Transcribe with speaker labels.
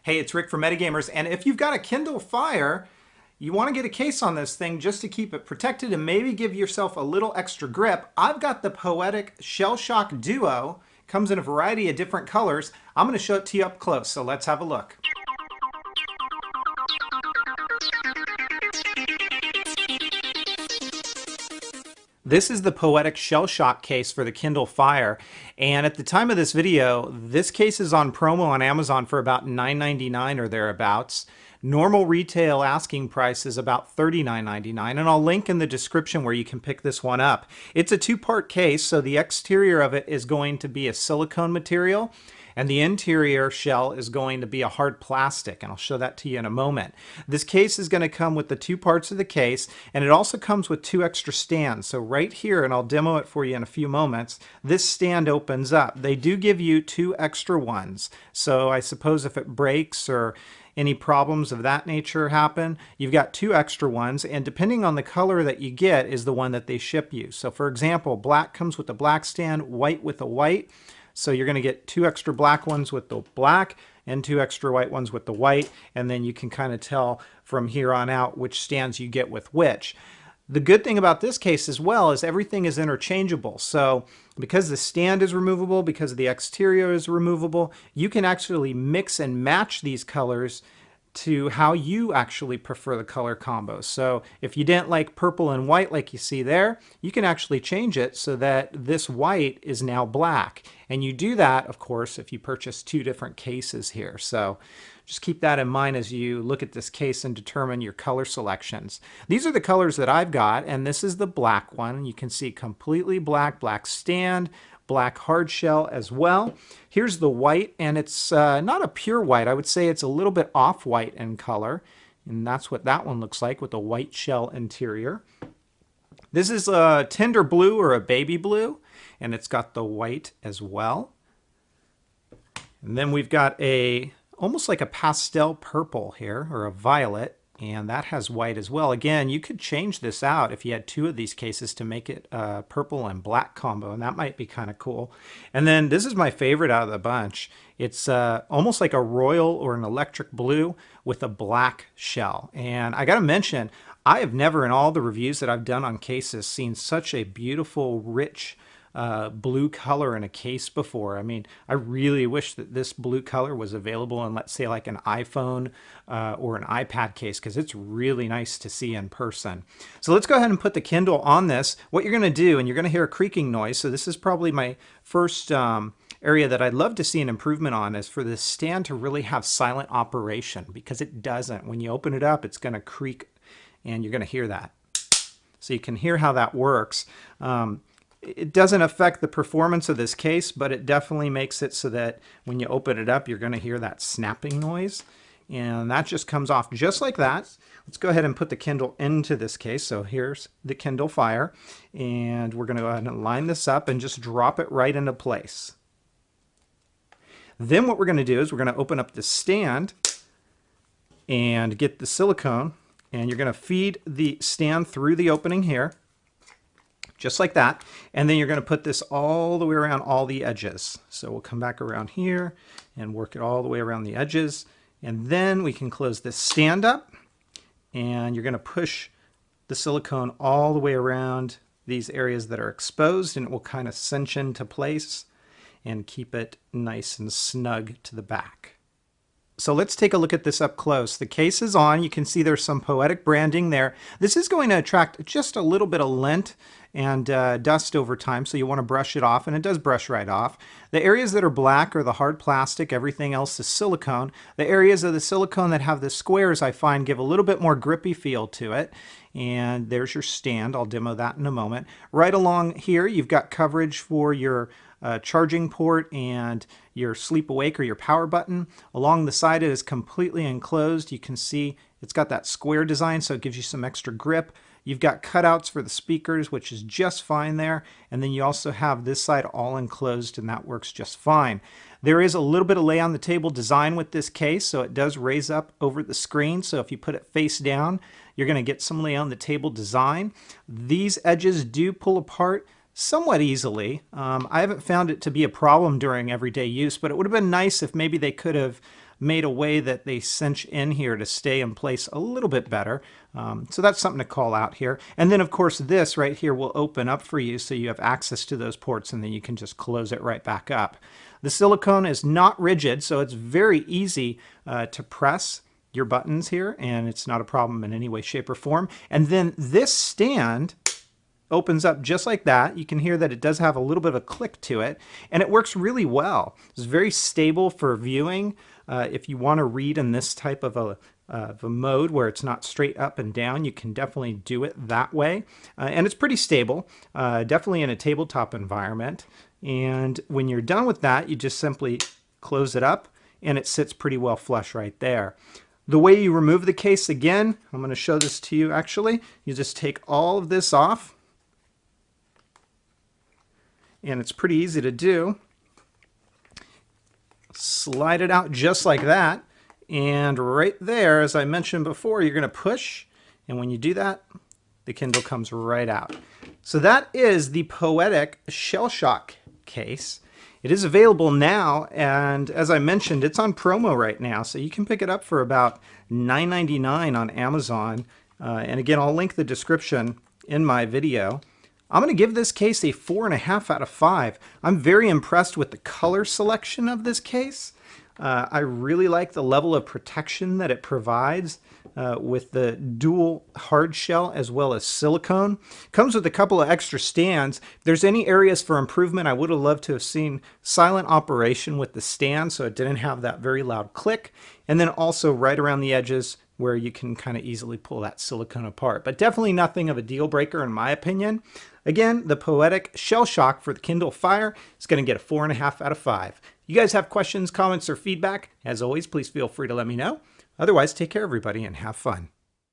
Speaker 1: Hey, it's Rick from Metagamers, and if you've got a Kindle Fire, you want to get a case on this thing just to keep it protected and maybe give yourself a little extra grip. I've got the Poetic Shell Shock Duo. Comes in a variety of different colors. I'm going to show it to you up close, so let's have a look. This is the Poetic Shell Shock case for the Kindle Fire, and at the time of this video, this case is on promo on Amazon for about $9.99 or thereabouts. Normal retail asking price is about $39.99, and I'll link in the description where you can pick this one up. It's a two-part case, so the exterior of it is going to be a silicone material, and the interior shell is going to be a hard plastic, and I'll show that to you in a moment. This case is going to come with the two parts of the case, and it also comes with two extra stands. So right here, and I'll demo it for you in a few moments, this stand opens up. They do give you two extra ones, so I suppose if it breaks or any problems of that nature happen, you've got two extra ones, and depending on the color that you get is the one that they ship you. So for example, black comes with a black stand, white with a white. So you're going to get two extra black ones with the black and two extra white ones with the white, and then you can kind of tell from here on out which stands you get with which. The good thing about this case as well is everything is interchangeable. So because the stand is removable, because the exterior is removable, you can actually mix and match these colors to how you actually prefer the color combo. So if you didn't like purple and white like you see there, you can actually change it so that this white is now black. And you do that, of course, if you purchase two different cases here. So just keep that in mind as you look at this case and determine your color selections. These are the colors that I've got, and this is the black one. You can see completely black, black stand, black hard shell as well. Here's the white, and it's not a pure white. I would say it's a little bit off-white in color, and that's what that one looks like with a white shell interior. This is a tender blue or a baby blue, and it's got the white as well. And then we've got a almost like a pastel purple here, or a violet, and that has white as well. Again, you could change this out if you had two of these cases to make it a purple and black combo, and that might be kind of cool. And then this is my favorite out of the bunch. It's almost like a royal or an electric blue with a black shell. And I gotta mention, I have never in all the reviews that I've done on cases seen such a beautiful, rich, blue color in a case before. I mean, I really wish that this blue color was available in, let's say, like an iPhone or an iPad case, because it's really nice to see in person. So let's go ahead and put the Kindle on this. What you're going to do, and you're going to hear a creaking noise, so this is probably my first area that I'd love to see an improvement on, is for this stand to really have silent operation, because it doesn't. When you open it up, it's going to creak, and you're going to hear that. So you can hear how that works. It doesn't affect the performance of this case, but it definitely makes it so that when you open it up, you're going to hear that snapping noise. And that just comes off just like that. Let's go ahead and put the Kindle into this case. So here's the Kindle Fire. And we're going to go ahead and line this up and just drop it right into place. Then what we're going to do is we're going to open up the stand and get the silicone. And you're going to feed the stand through the opening here, just like that. And then you're going to put this all the way around all the edges. So we'll come back around here and work it all the way around the edges. And then we can close this stand up, and you're going to push the silicone all the way around these areas that are exposed, and it will kind of cinch into place and keep it nice and snug to the back. So let's take a look at this up close. The case is on. You can see there's some Poetic branding there. This is going to attract just a little bit of lint and dust over time, so you want to brush it off, and it does brush right off. The areas that are black are the hard plastic. Everything else is silicone. The areas of the silicone that have the squares, I find, give a little bit more grippy feel to it. And there's your stand. I'll demo that in a moment. Right along here, you've got coverage for your charging port and your sleep awake or your power button. Along the side, it is completely enclosed. You can see it's got that square design, so it gives you some extra grip. You've got cutouts for the speakers, which is just fine there. And then you also have this side all enclosed, and that works just fine. There is a little bit of lay on the table design with this case, so it does raise up over the screen. So if you put it face down, you're going to get some lay on the table design. These edges do pull apart somewhat easily. I haven't found it to be a problem during everyday use, but it would have been nice if maybe they could have made a way that they cinch in here to stay in place a little bit better. So that's something to call out here. And then of course this right here will open up for you so you have access to those ports, and then you can just close it right back up. The silicone is not rigid, so it's very easy to press your buttons here, and it's not a problem in any way, shape, or form. And then this stand opens up just like that. You can hear that it does have a little bit of a click to it, and it works really well. It's very stable for viewing. If you want to read in this type of a mode where it's not straight up and down, you can definitely do it that way. And it's pretty stable, definitely in a tabletop environment. And when you're done with that, you just simply close it up, and it sits pretty well flush right there. The way you remove the case, again, I'm going to show this to you actually. You just take all of this off, and it's pretty easy to do. Slide it out just like that, and right there, as I mentioned before, you're going to push, and when you do that, the Kindle comes right out. So that is the Poetic Shell Shock case. It is available now, and as I mentioned, it's on promo right now, so you can pick it up for about $9.99 on Amazon. And again, I'll link the description in my video. I'm going to give this case a 4.5 out of 5. I'm very impressed with the color selection of this case. I really like the level of protection that it provides with the dual hard shell as well as silicone. Comes with a couple of extra stands. If there's any areas for improvement, I would have loved to have seen silent operation with the stand so it didn't have that very loud click. And then also right around the edges where you can kind of easily pull that silicone apart. But definitely nothing of a deal breaker in my opinion. Again, the Poetic Shell Shock for the Kindle Fire is going to get a 4.5 out of 5. You guys have questions, comments, or feedback? As always, please feel free to let me know. Otherwise, take care everybody and have fun.